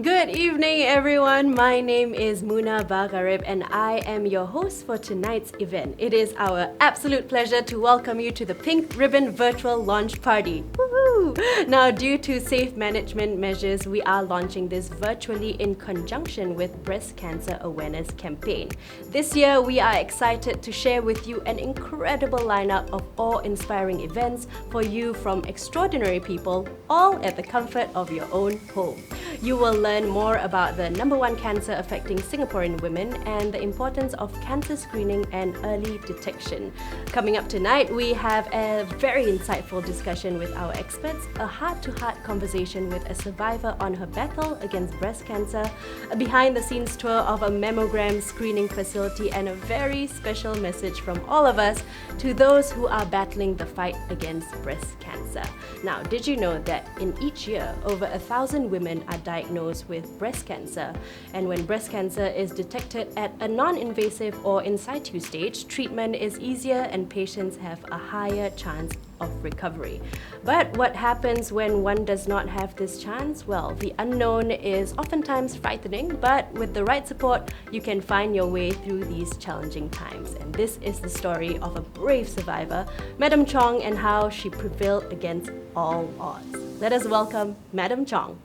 Good evening, everyone. My name is Muna Bagharib, and I am your host for tonight's event. It is our absolute pleasure to welcome you to the Pink Ribbon Virtual Launch Party. Woohoo! Now, due to safe management measures, we are launching this virtually in conjunction with Breast Cancer Awareness Campaign. This year, we are excited to share with you an incredible lineup of awe-inspiring events for you from extraordinary people, all at the comfort of your own home. You will learn more about the number one cancer affecting Singaporean women and the importance of cancer screening and early detection. Coming up tonight, we have a very insightful discussion with our experts, a heart-to-heart conversation with a survivor on her battle against breast cancer, a behind-the-scenes tour of a mammogram screening facility, and a very special message from all of us to those who are battling the fight against breast cancer. Now, did you know that in each year, over 1,000 women are diagnosed with breast cancer? And when breast cancer is detected at a non-invasive or in situ stage, treatment is easier and patients have a higher chance of recovery. But what happens when one does not have this chance? Well, the unknown is oftentimes frightening, but with the right support, you can find your way through these challenging times. And this is the story of a brave survivor, Madam Chong, and how she prevailed against all odds. Let us welcome Madam Chong.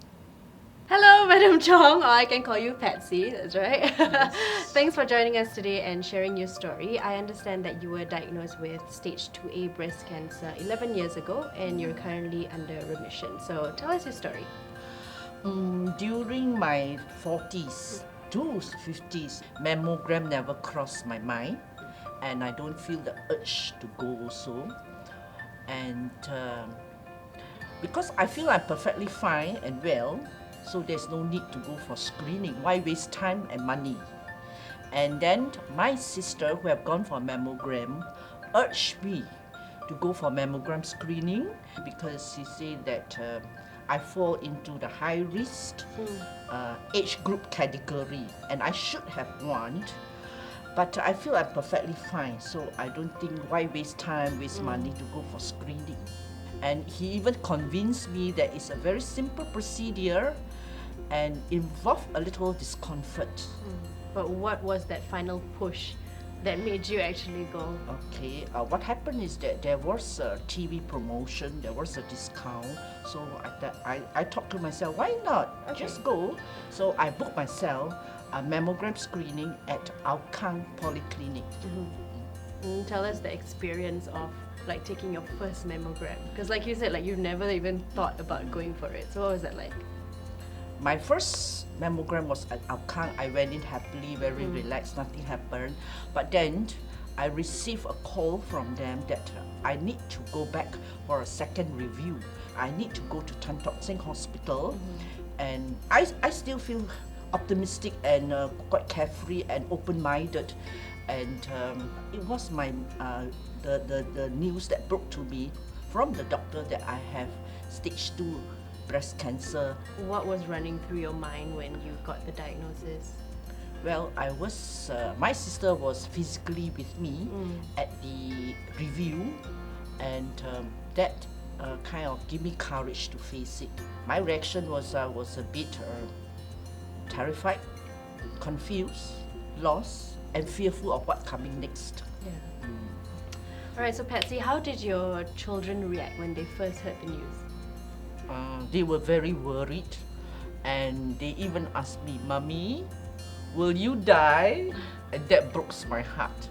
Hello, Madam Chong, or I can call you Patsy, that's right. Yes. Thanks for joining us today and sharing your story. I understand that you were diagnosed with stage 2A breast cancer 11 years ago and you're currently under remission. So tell us your story. During my 40s to 50s, mammogram never crossed my mind, and I don't feel the urge to go also. And because I feel I'm perfectly fine and well, so there's no need to go for screening. Why waste time and money? And then my sister, who have gone for mammogram, urged me to go for mammogram screening because she said that I fall into the high risk age group category, and I should have won. But I feel I'm perfectly fine, so I don't think why waste time, waste money to go for screening. And he even convinced me that it's a very simple procedure and involve a little discomfort. But what was that final push that made you actually go? Okay, what happened is that there was a TV promotion, there was a discount, so I talked to myself, why not? Just go. So I booked myself a mammogram screening at Hougang Polyclinic. Tell us the experience of like taking your first mammogram, because like you said, like you've never even thought about going for it. So what was that like? My first mammogram was at Hougang. I went in happily, very relaxed, nothing happened. But then I received a call from them that I need to go back for a second review. I need to go to Tan Tock Seng Hospital, and I still feel optimistic and quite carefree and open-minded. And it was my the news that broke to me from the doctor that I have stage 2 breast cancer. What was running through your mind when you got the diagnosis? Well, I was my sister was physically with me at the review, and that kind of gave me courage to face it. My reaction was I was a bit terrified, confused, lost, and fearful of what's coming next. Yeah. Alright, so Patsy, how did your children react when they first heard the news? They were very worried, and they even asked me, "Mommy, will you die?" And that broke my heart.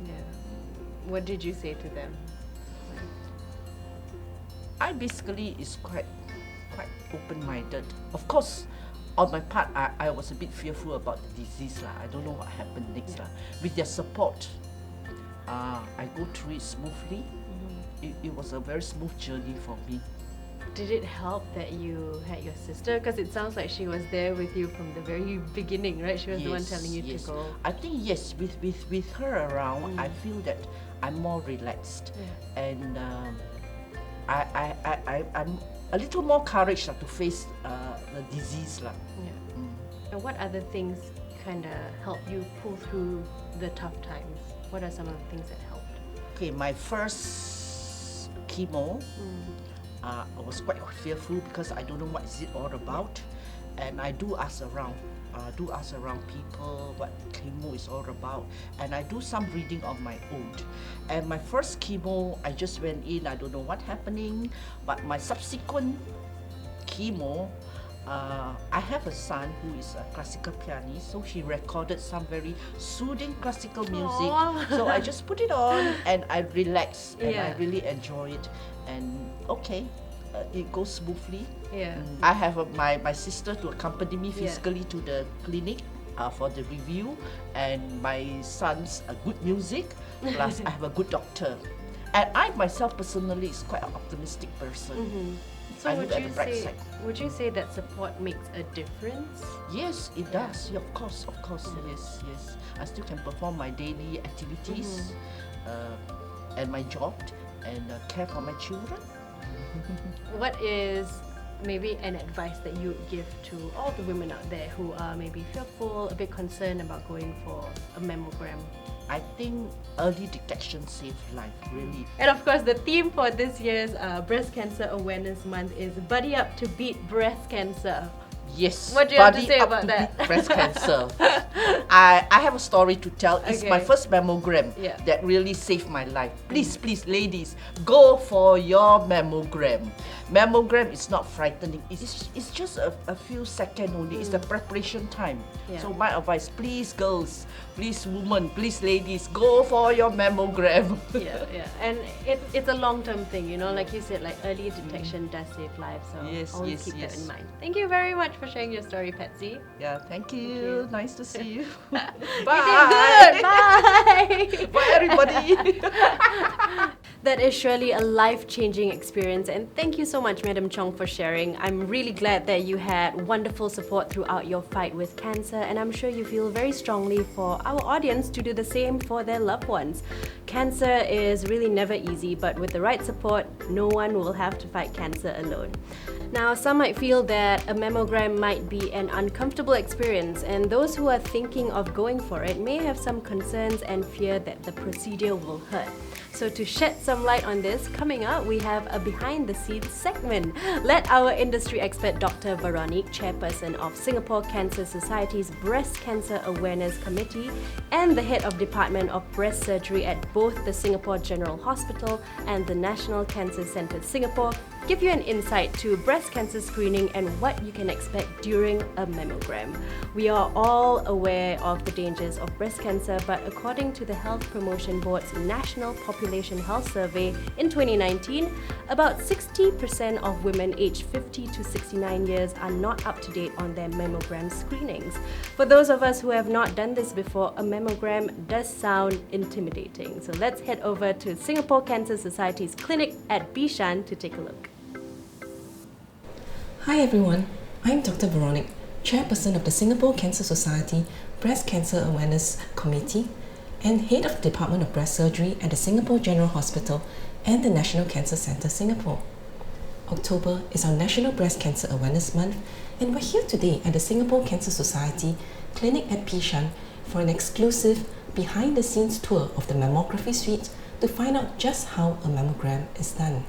Yeah. What did you say to them? I basically is quite open-minded. Of course, on my part, I was a bit fearful about the disease lah. I don't know what happened next lah. With their support, I go through it smoothly. It was a very smooth journey for me. Did it help that you had your sister? Because it sounds like she was there with you from the very beginning, right? She was the one telling you to go. I think yes, with her around, I feel that I'm more relaxed, and I'm a little more courage to face the disease lah. And what other things kind of help you pull through the tough times? What are some of the things that helped? Okay, my first chemo, I was quite fearful because I don't know what is it all about. and I do ask around. People what chemo is all about, and I do some reading on my own. And my first chemo, I just went in, I don't know what happening, but my subsequent chemo, I have a son who is a classical pianist, so he recorded some very soothing classical music. Aww. So I just put it on and I relax, and Yeah. I really enjoy it. And okay, it goes smoothly. Yeah. I have my sister to accompany me physically to the clinic for the review, and my son's good music, plus I have a good doctor. And I myself personally is quite an optimistic person. So I look at the bright side. would you say that support makes a difference? Yes, it does. Yeah, of course, yes. I still can perform my daily activities and my job, and care for my children. What is maybe an advice that you would give to all the women out there who are maybe fearful, a bit concerned about going for a mammogram? I think early detection saves life, really. And of course, the theme for this year's Breast Cancer Awareness Month is Buddy Up to Beat Breast Cancer. Yes. What do you have to Buddy say up about to that? beat breast cancer. I have a story to tell. It's my Okay. first mammogram Yeah. that really saved my life. Please, ladies, go for your mammogram. Mammogram is not frightening. It's just a few seconds only. It's the preparation time. Yeah. So my advice, please girls, please women, please ladies, go for your mammogram. Yeah. And it's a long-term thing, you know, like you said, like early detection does save lives. So always keep that in mind. Thank you very much for sharing your story, Patsy. Yeah, thank you. Nice to see you. You Bye. did good. Bye. Bye, everybody. That is surely a life-changing experience, and thank you so much, Madam Chong, for sharing. I'm really glad that you had wonderful support throughout your fight with cancer, and I'm sure you feel very strongly for our audience to do the same for their loved ones. Cancer is really never easy, but with the right support, no one will have to fight cancer alone. Now, some might feel that a mammogram might be an uncomfortable experience, and those who are thinking of going for it may have some concerns and fear that the procedure will hurt. So to shed some light on this, coming up, we have a behind-the-scenes segment. Let our industry expert Dr. Veronique, chairperson of Singapore Cancer Society's Breast Cancer Awareness Committee and the head of Department of Breast Surgery at both the Singapore General Hospital and the National Cancer Centre Singapore, give you an insight to breast cancer screening and what you can expect during a mammogram. We are all aware of the dangers of breast cancer, but according to the Health Promotion Board's National Population Health Survey in 2019, about 60% of women aged 50 to 69 years are not up to date on their mammogram screenings. For those of us who have not done this before, a mammogram does sound intimidating. So let's head over to Singapore Cancer Society's clinic at Bishan to take a look. Hi everyone, I'm Dr. Veronique, chairperson of the Singapore Cancer Society Breast Cancer Awareness Committee and head of the Department of Breast Surgery at the Singapore General Hospital and the National Cancer Centre Singapore. October is our National Breast Cancer Awareness Month, and we're here today at the Singapore Cancer Society Clinic at Bishan for an exclusive behind-the-scenes tour of the mammography suite to find out just how a mammogram is done.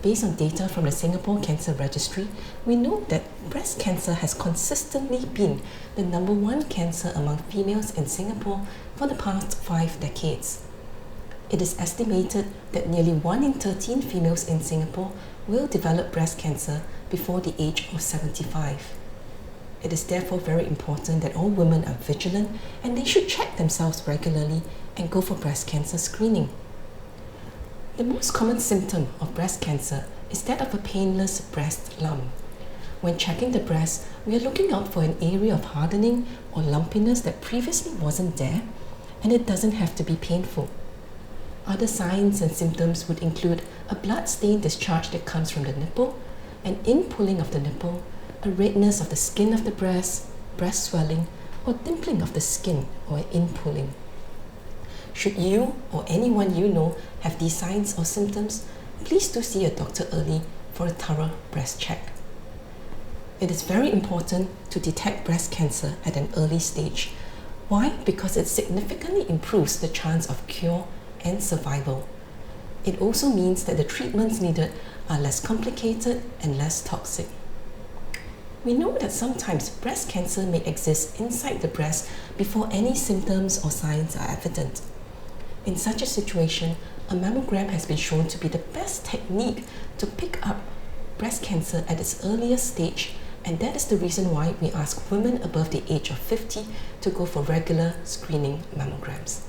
Based on data from the Singapore Cancer Registry, we know that breast cancer has consistently been the #1 cancer among females in Singapore for the past 5 decades. It is estimated that nearly 1 in 13 females in Singapore will develop breast cancer before the age of 75. It is therefore very important that all women are vigilant and they should check themselves regularly and go for breast cancer screening. The most common symptom of breast cancer is that of a painless breast lump. When checking the breast, we are looking out for an area of hardening or lumpiness that previously wasn't there, and it doesn't have to be painful. Other signs and symptoms would include a blood-stained discharge that comes from the nipple, an in-pulling of the nipple, a redness of the skin of the breast swelling, or dimpling of the skin or in-pulling. Should you or anyone you know have these signs or symptoms, please do see a doctor early for a thorough breast check. It is very important to detect breast cancer at an early stage. Why? Because it significantly improves the chance of cure and survival. It also means that the treatments needed are less complicated and less toxic. We know that sometimes breast cancer may exist inside the breast before any symptoms or signs are evident. In such a situation, a mammogram has been shown to be the best technique to pick up breast cancer at its earliest stage, and that is the reason why we ask women above the age of 50 to go for regular screening mammograms.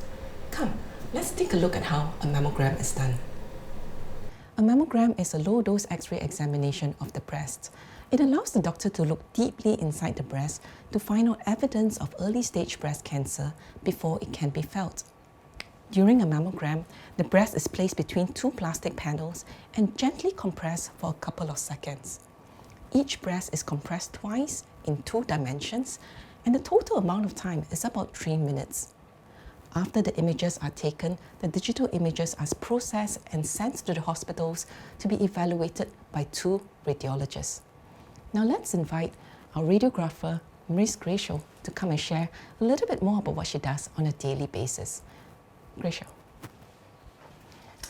Come, let's take a look at how a mammogram is done. A mammogram is a low-dose X-ray examination of the breast. It allows the doctor to look deeply inside the breast to find out evidence of early-stage breast cancer before it can be felt. During a mammogram, the breast is placed between two plastic panels and gently compressed for a couple of seconds. Each breast is compressed twice in 2 dimensions, and the total amount of time is about 3 minutes. After the images are taken, the digital images are processed and sent to the hospitals to be evaluated by 2 radiologists. Now let's invite our radiographer, Ms. Gracio, to come and share a little bit more about what she does on a daily basis. Gracio.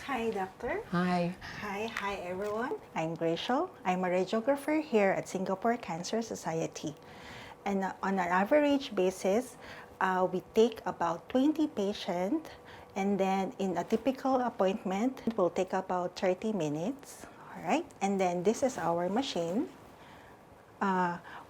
Hi, Doctor. Hi. Hi, everyone. I'm Gracio. I'm a radiographer here at Singapore Cancer Society. And on an average basis, we take about 20 patients, and then in a typical appointment, it will take about 30 minutes. All right. And then this is our machine.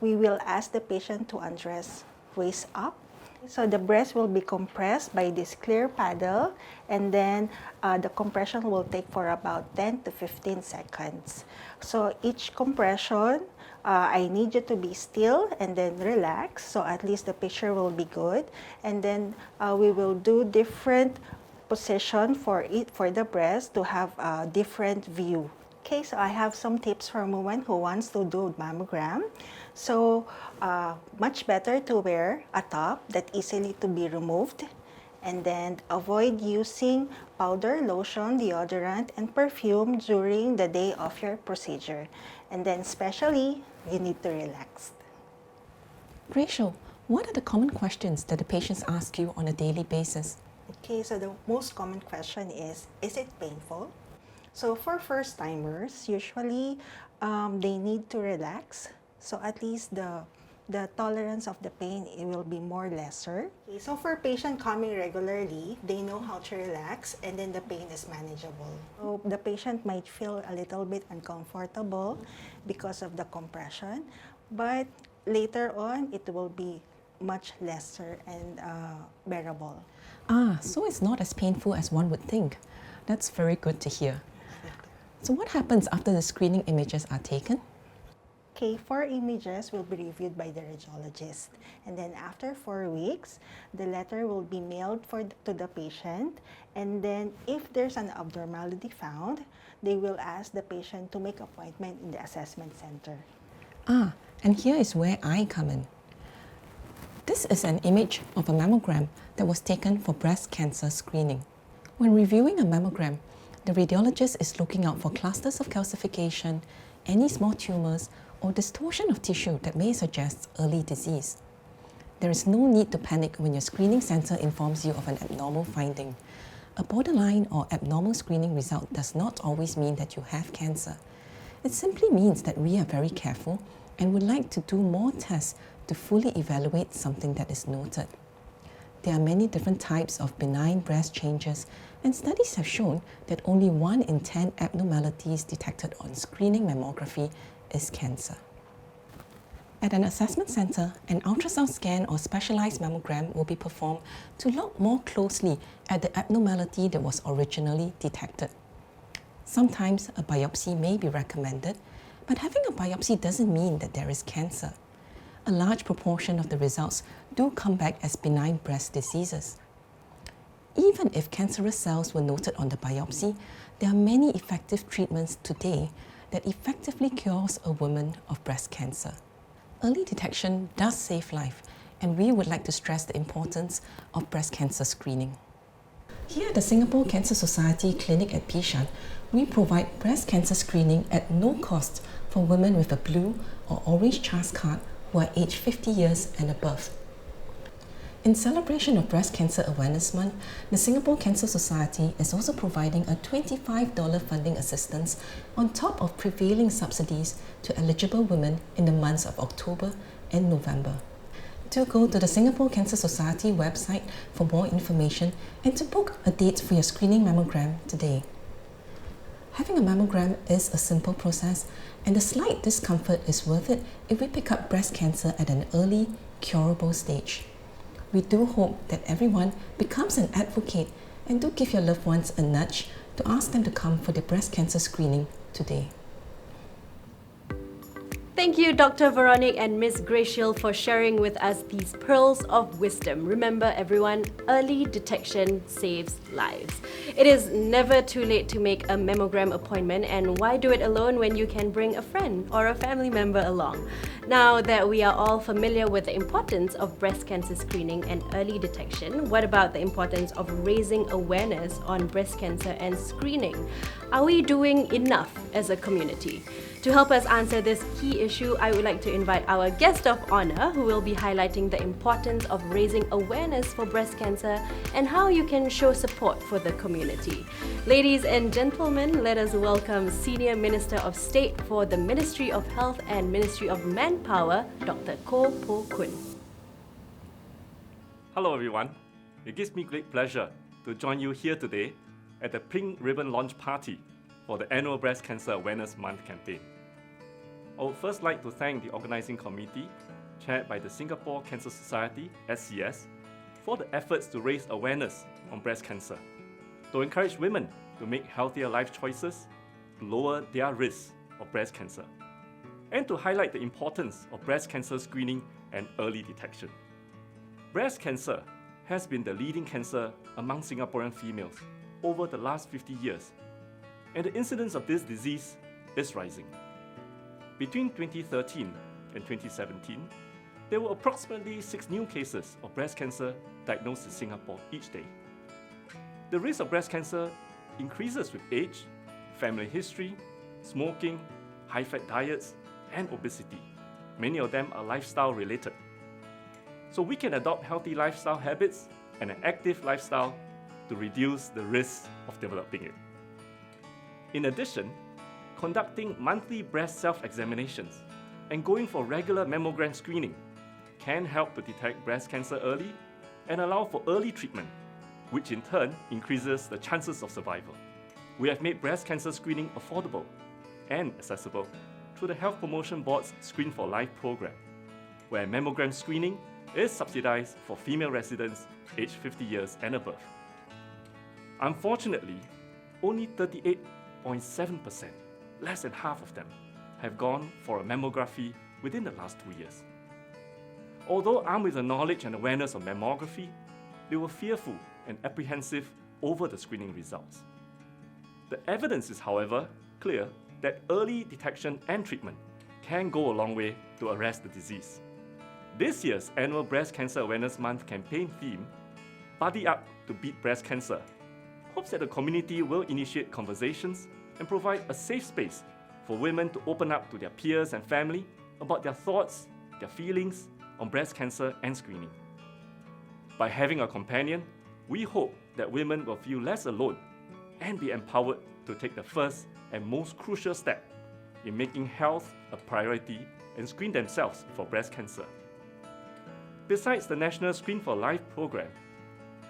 We will ask the patient to undress waist up. So the breast will be compressed by this clear paddle, and then the compression will take for about 10 to 15 seconds. So each compression, I need you to be still and then relax, so at least the picture will be good. And then we will do different position for the breast to have a different view. Okay, so I have some tips for women who wants to do mammogram. So much better to wear a top that easily to be removed, and then avoid using powder, lotion, deodorant, and perfume during the day of your procedure. And then especially, you need to relax. Gracio, what are the common questions that the patients ask you on a daily basis? Okay, so the most common question is it painful? So for first-timers, usually they need to relax. So at least the tolerance of the pain, it will be more lesser. Okay, so for patient coming regularly, they know how to relax, and then the pain is manageable. So the patient might feel a little bit uncomfortable because of the compression, but later on, it will be much lesser and bearable. So it's not as painful as one would think. That's very good to hear. So what happens after the screening images are taken? Okay, 4 images will be reviewed by the radiologist. And then after 4 weeks, the letter will be mailed to the patient. And then if there's an abnormality found, they will ask the patient to make appointment in the assessment center. And here is where I come in. This is an image of a mammogram that was taken for breast cancer screening. When reviewing a mammogram, the radiologist is looking out for clusters of calcification, any small tumors, or distortion of tissue that may suggest early disease. There is no need to panic when your screening center informs you of an abnormal finding. A borderline or abnormal screening result does not always mean that you have cancer. It simply means that we are very careful and would like to do more tests to fully evaluate something that is noted. There are many different types of benign breast changes, and studies have shown that only 1 in 10 abnormalities detected on screening mammography is cancer. At an assessment center, an ultrasound scan or specialized mammogram will be performed to look more closely at the abnormality that was originally detected. Sometimes a biopsy may be recommended, but having a biopsy doesn't mean that there is cancer. A large proportion of the results do come back as benign breast diseases. Even if cancerous cells were noted on the biopsy, there are many effective treatments today that effectively cures a woman of breast cancer. Early detection does save life, and we would like to stress the importance of breast cancer screening. Here at the Singapore Cancer Society Clinic at Bishan, we provide breast cancer screening at no cost for women with a blue or orange CHAS card who are aged 50 years and above. In celebration of Breast Cancer Awareness Month, the Singapore Cancer Society is also providing a $25 funding assistance on top of prevailing subsidies to eligible women in the months of October and November. Do go to the Singapore Cancer Society website for more information and to book a date for your screening mammogram today. Having a mammogram is a simple process, and the slight discomfort is worth it if we pick up breast cancer at an early, curable stage. We do hope that everyone becomes an advocate and do give your loved ones a nudge to ask them to come for their breast cancer screening today. Thank you, Dr. Veronique and Ms. Graciel, for sharing with us these pearls of wisdom. Remember, everyone, early detection saves lives. It is never too late to make a mammogram appointment, and why do it alone when you can bring a friend or a family member along? Now that we are all familiar with the importance of breast cancer screening and early detection, what about the importance of raising awareness on breast cancer and screening? Are we doing enough as a community? To help us answer this key issue, I would like to invite our guest of honor, who will be highlighting the importance of raising awareness for breast cancer and how you can show support for the community. Ladies and gentlemen, let us welcome Senior Minister of State for the Ministry of Health and Ministry of Manpower, Dr. Koh Poh Kun. Hello everyone. It gives me great pleasure to join you here today at the Pink Ribbon Launch Party for the annual Breast Cancer Awareness Month campaign. I would first like to thank the organising committee, chaired by the Singapore Cancer Society, SCS, for the efforts to raise awareness on breast cancer, to encourage women to make healthier life choices, to lower their risk of breast cancer, and to highlight the importance of breast cancer screening and early detection. Breast cancer has been the leading cancer among Singaporean females over the last 50 years, and the incidence of this disease is rising. Between 2013 and 2017, there were approximately 6 new cases of breast cancer diagnosed in Singapore each day. The risk of breast cancer increases with age, family history, smoking, high-fat diets, and obesity. Many of them are lifestyle related. So we can adopt healthy lifestyle habits and an active lifestyle to reduce the risk of developing it. In addition, conducting monthly breast self-examinations and going for regular mammogram screening can help to detect breast cancer early and allow for early treatment, which in turn increases the chances of survival. We have made breast cancer screening affordable and accessible through the Health Promotion Board's Screen for Life program, where mammogram screening is subsidized for female residents aged 50 years and above. Unfortunately, only 38.7%, less than half of them, have gone for a mammography within the last 2 years. Although armed with the knowledge and awareness of mammography, they were fearful and apprehensive over the screening results. The evidence is, however, clear that early detection and treatment can go a long way to arrest the disease. This year's annual Breast Cancer Awareness Month campaign theme, Buddy Up to Beat Breast Cancer, hopes that the community will initiate conversations and provide a safe space for women to open up to their peers and family about their thoughts, their feelings on breast cancer and screening. By having a companion, we hope that women will feel less alone and be empowered to take the first and most crucial step in making health a priority and screen themselves for breast cancer. Besides the National Screen for Life program,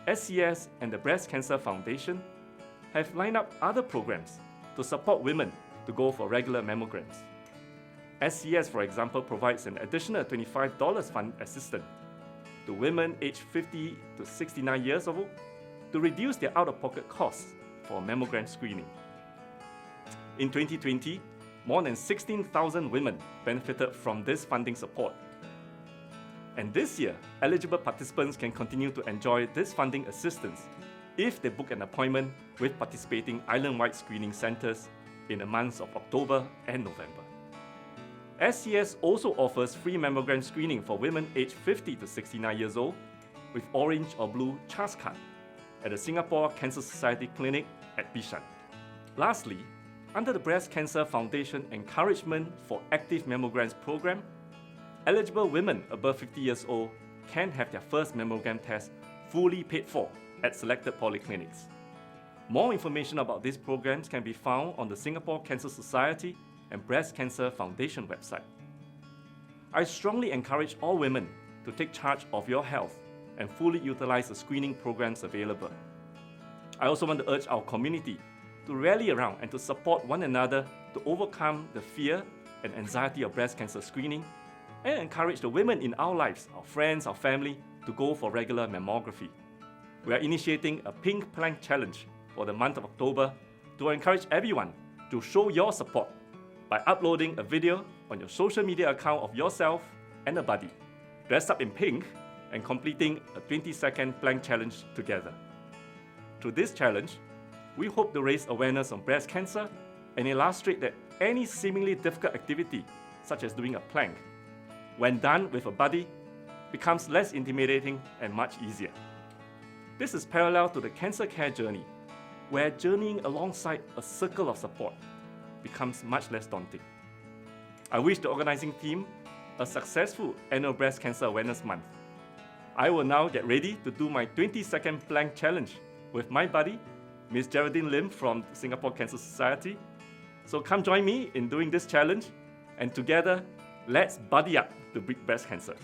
SCS and the Breast Cancer Foundation have lined up other programs to support women to go for regular mammograms. SCS, for example, provides an additional $25 fund assistance to women aged 50 to 69 years old to reduce their out-of-pocket costs for mammogram screening. In 2020, more than 16,000 women benefited from this funding support. And this year, eligible participants can continue to enjoy this funding assistance if they book an appointment with participating island-wide screening centres in the months of October and November. SCS also offers free mammogram screening for women aged 50 to 69 years old with orange or blue CHAS card at the Singapore Cancer Society Clinic at Bishan. Lastly, under the Breast Cancer Foundation Encouragement for Active Mammograms program, eligible women above 50 years old can have their first mammogram test fully paid for at selected polyclinics. More information about these programs can be found on the Singapore Cancer Society and Breast Cancer Foundation website. I strongly encourage all women to take charge of your health and fully utilize the screening programs available. I also want to urge our community to rally around and to support one another to overcome the fear and anxiety of breast cancer screening and encourage the women in our lives, our friends, our family, to go for regular mammography. We are initiating a Pink Plank Challenge for the month of October to encourage everyone to show your support by uploading a video on your social media account of yourself and a buddy, dressed up in pink and completing a 20-second plank challenge together. Through this challenge, we hope to raise awareness on breast cancer and illustrate that any seemingly difficult activity, such as doing a plank, when done with a buddy, becomes less intimidating and much easier. This is parallel to the cancer care journey, where journeying alongside a circle of support becomes much less daunting. I wish the organizing team a successful annual Breast Cancer Awareness Month. I will now get ready to do my 20-second plank challenge with my buddy, Ms. Geraldine Lim from the Singapore Cancer Society. So come join me in doing this challenge, and together, let's buddy up to beat breast cancer.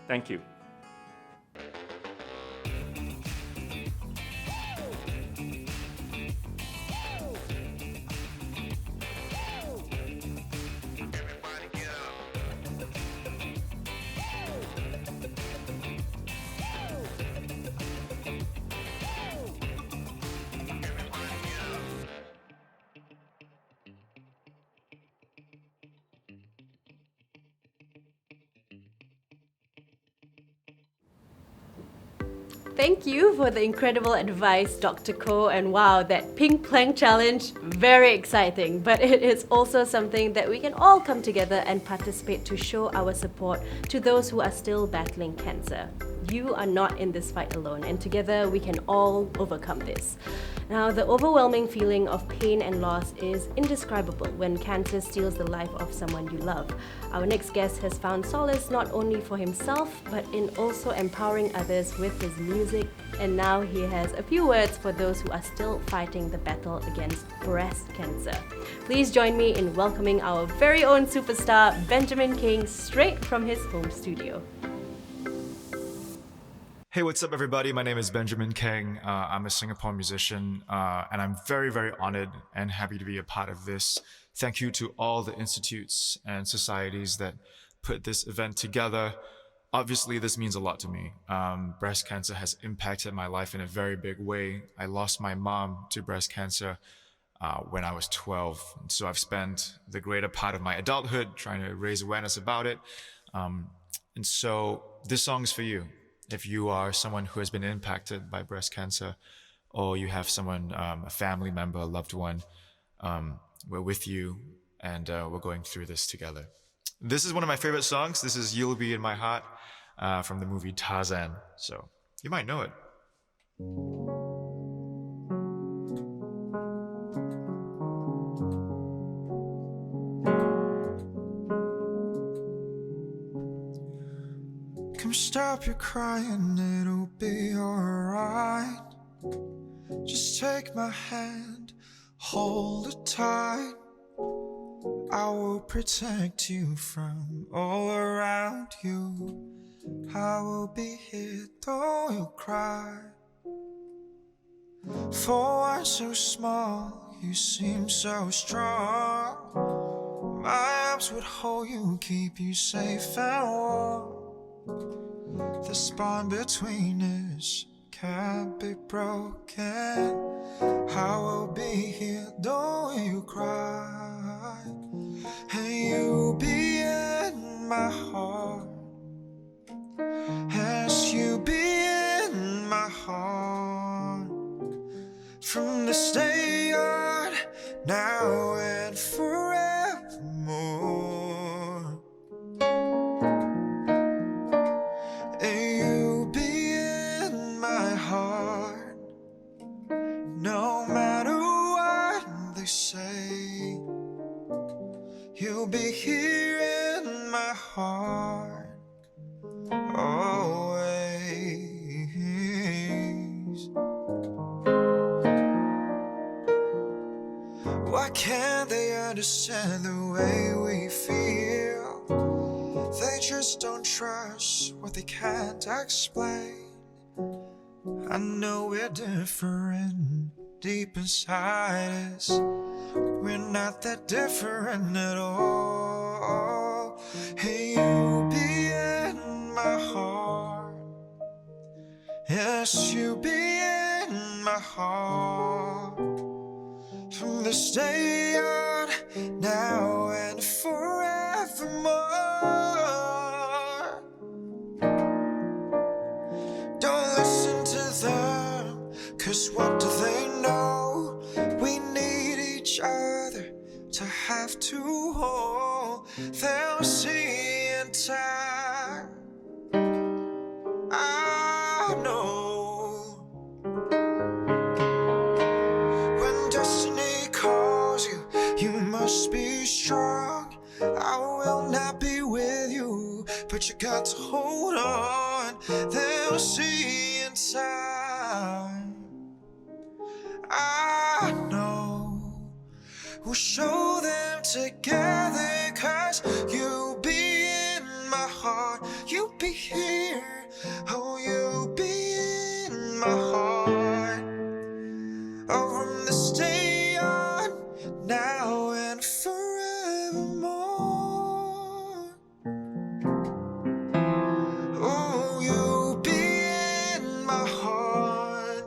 Thank you. Thank you for the incredible advice, Dr. Koh, and wow, that Pink Plank Challenge, very exciting. But it is also something that we can all come together and participate to show our support to those who are still battling cancer. You are not in this fight alone, and together we can all overcome this. Now, the overwhelming feeling of pain and loss is indescribable when cancer steals the life of someone you love. Our next guest has found solace not only for himself, but in also empowering others with his music. And now he has a few words for those who are still fighting the battle against breast cancer. Please join me in welcoming our very own superstar, Benjamin King, straight from his home studio. Hey, what's up, everybody? My name is Benjamin Kang. I'm a Singapore musician, and I'm very, very honored and happy to be a part of this. Thank you to all the institutes and societies that put this event together. Obviously, this means a lot to me. Breast cancer has impacted my life in a very big way. I lost my mom to breast cancer when I was 12. So I've spent the greater part of my adulthood trying to raise awareness about it. And so this song is for you. If you are someone who has been impacted by breast cancer, or you have someone, a family member, a loved one, we're with you, and we're going through this together. This is one of my favorite songs. This is You'll Be in My Heart from the movie Tarzan. So you might know it. Come stop your crying, it'll be alright. Just take my hand, hold it tight. I will protect you from all around you. I will be here though you cry. For one so small, you seem so strong. My arms would hold you, keep you safe and warm. The bond between us can't be broken. I will be here though you cry. And you'll be in my heart. Yes, you'll be in my heart. From this day on, now and forevermore. No matter what they say, you'll be here in my heart always. can't they understand the way we feel? They just don't trust what they can't explain. I know we're different deep inside us. We're not that different at all. Hey, you be in my heart. Yes, you be in my heart. From this day on, now and forevermore. Don't listen to them, 'cause what do they know? We need each other to have to hold. They'll see in time. I know when destiny calls you, you must be strong. I will not be with you, but you got to hold on. They'll see in time. I know we'll show them together, 'cause you'll be in my heart. You'll be here. Oh, you'll be in my heart. Oh, from this day on, now and forevermore. Oh, you'll be in my heart.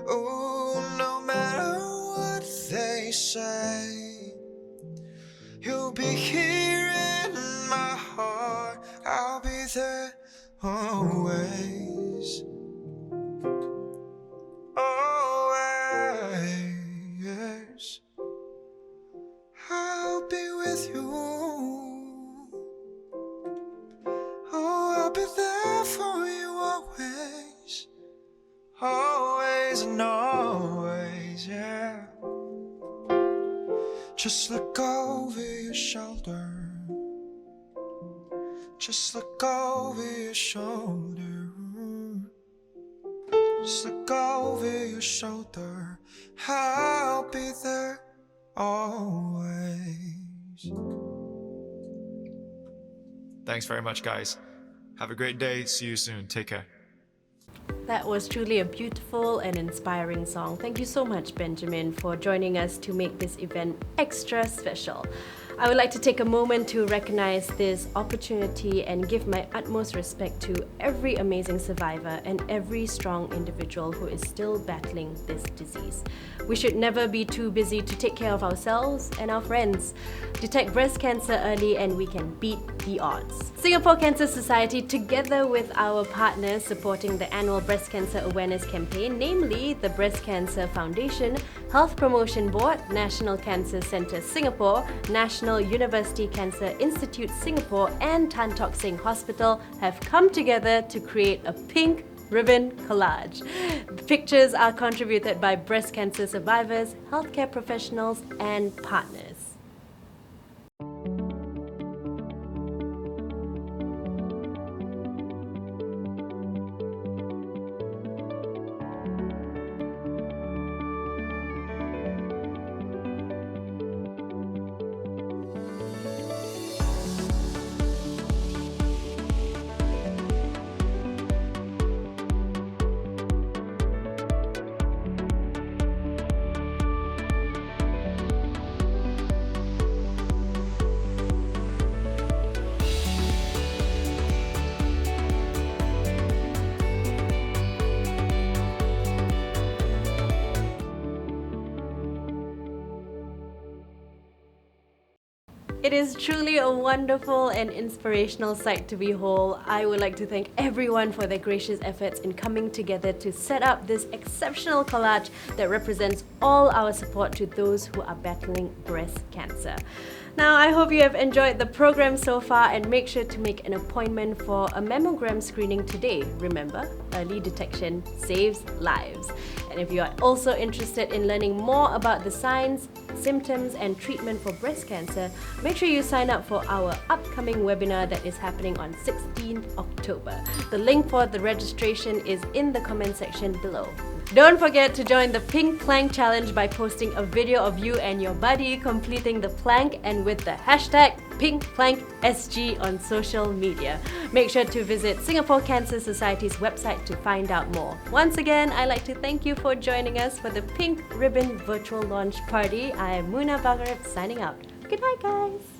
Oh, no matter what they say, you'll be here in my heart. I'll be there always. Always. I'll be with you. Oh, I'll be there for you always. Always and always, yeah. Just look over your shoulder. Just look over your shoulder. Just look over your shoulder. I'll be there always. Thanks very much, guys. Have a great day. See you soon. Take care. That was truly a beautiful and inspiring song. Thank you so much, Benjamin, for joining us to make this event extra special. I would like to take a moment to recognize this opportunity and give my utmost respect to every amazing survivor and every strong individual who is still battling this disease. We should never be too busy to take care of ourselves and our friends. Detect breast cancer early and we can beat the odds. Singapore Cancer Society, together with our partners supporting the annual Breast Cancer Awareness Campaign, namely the Breast Cancer Foundation, Health Promotion Board, National Cancer Centre Singapore, National University Cancer Institute Singapore and Tan Tock Seng Hospital, have come together to create a pink ribbon collage. The pictures are contributed by breast cancer survivors, healthcare professionals and partners. It is truly a wonderful and inspirational sight to behold. I would like to thank everyone for their gracious efforts in coming together to set up this exceptional collage that represents all our support to those who are battling breast cancer. Now, I hope you have enjoyed the program so far and make sure to make an appointment for a mammogram screening today. Remember, early detection saves lives. And if you are also interested in learning more about the signs, symptoms and treatment for breast cancer, make sure you sign up for our upcoming webinar that is happening on 16th October. The link for the registration is in the comment section below. Don't forget to join the Pink Plank Challenge by posting a video of you and your buddy completing the plank and with the hashtag PinkPlankSG on social media. Make sure to visit Singapore Cancer Society's website to find out more. Once again, I'd like to thank you for joining us for the Pink Ribbon Virtual Launch Party. I am Muna Bagarib signing out. Good night, guys.